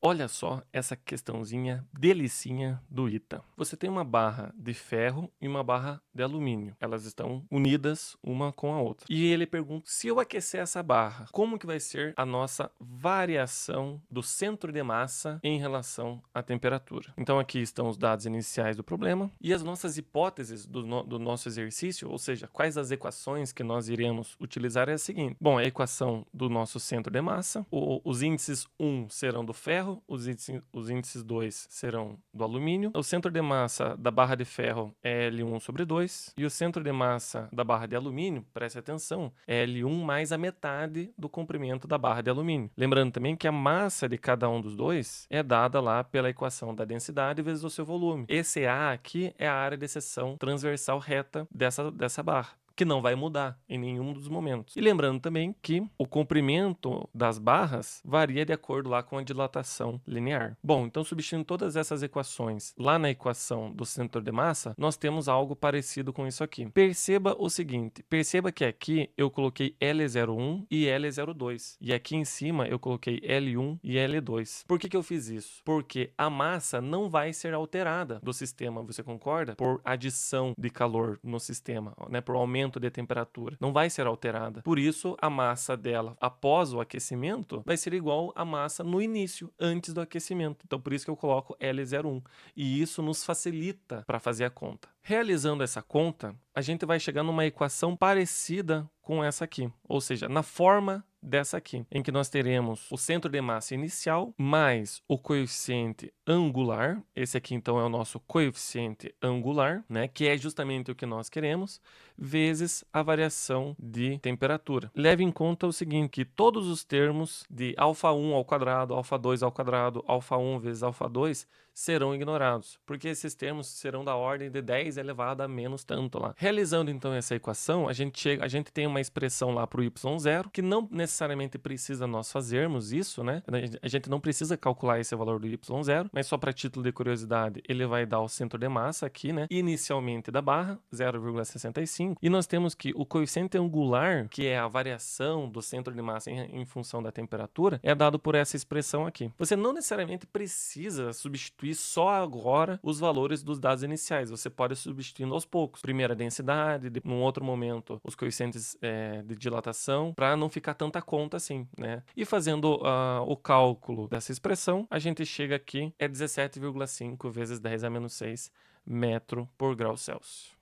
Olha só essa questãozinha delicinha do ITA. Você tem uma barra de ferro e uma barra de alumínio. Elas estão unidas uma com a outra. E ele pergunta, se eu aquecer essa barra, como que vai ser a nossa variação do centro de massa em relação à temperatura? Então aqui estão os dados iniciais do problema e as nossas hipóteses do nosso exercício, ou seja, quais as equações que nós iremos utilizar é a seguinte. Bom, a equação do nosso centro de massa, os índices 1 serão do ferro, os índices 2 serão do alumínio. O centro de massa da barra de ferro é L1/2 e o centro de massa da barra de alumínio, preste atenção, é L1 mais a metade do comprimento da barra de alumínio. Lembrando também que a massa de cada um dos dois é dada lá pela equação da densidade vezes o seu volume. Esse A aqui é a área de seção transversal reta dessa barra, que não vai mudar em nenhum dos momentos. E lembrando também que o comprimento das barras varia de acordo lá com a dilatação linear. Bom, então substituindo todas essas equações lá na equação do centro de massa, nós temos algo parecido com isso aqui. Perceba o seguinte, perceba que aqui eu coloquei L01 e L02, e aqui em cima eu coloquei L1 e L2. Por que eu fiz isso? Porque a massa não vai ser alterada do sistema, você concorda? Por adição de calor no sistema, né? Por aumento de temperatura, não vai ser alterada. Por isso, a massa dela após o aquecimento vai ser igual à massa no início, antes do aquecimento. Então, por isso que eu coloco L01. E isso nos facilita para fazer a conta. Realizando essa conta, a gente vai chegar numa equação parecida com essa aqui, ou seja, na forma dessa aqui, em que nós teremos o centro de massa inicial mais o coeficiente angular. Esse aqui então é o nosso coeficiente angular, né, que é justamente o que nós queremos, vezes a variação de temperatura. Leve em conta o seguinte, que todos os termos de α1 ao quadrado, α2 ao quadrado, α1 vezes α2 serão ignorados, porque esses termos serão da ordem de 10 elevado a menos tanto lá. Realizando então essa equação, a gente tem uma expressão lá para o y0, que não necessariamente precisa nós fazermos isso, né? A gente não precisa calcular esse valor do y0, mas só para título de curiosidade, ele vai dar o centro de massa aqui, né? Inicialmente da barra, 0,65, e nós temos que o coeficiente angular, que é a variação do centro de massa em função da temperatura, é dado por essa expressão aqui. Você não necessariamente precisa substituir só agora os valores dos dados iniciais, você pode substituindo aos poucos. Primeiro a densidade, num outro momento os coeficientes de dilatação, para não ficar tanta conta assim, né? E fazendo o cálculo dessa expressão, a gente chega aqui, é 17,5 vezes 10 a menos 6 metro por grau Celsius.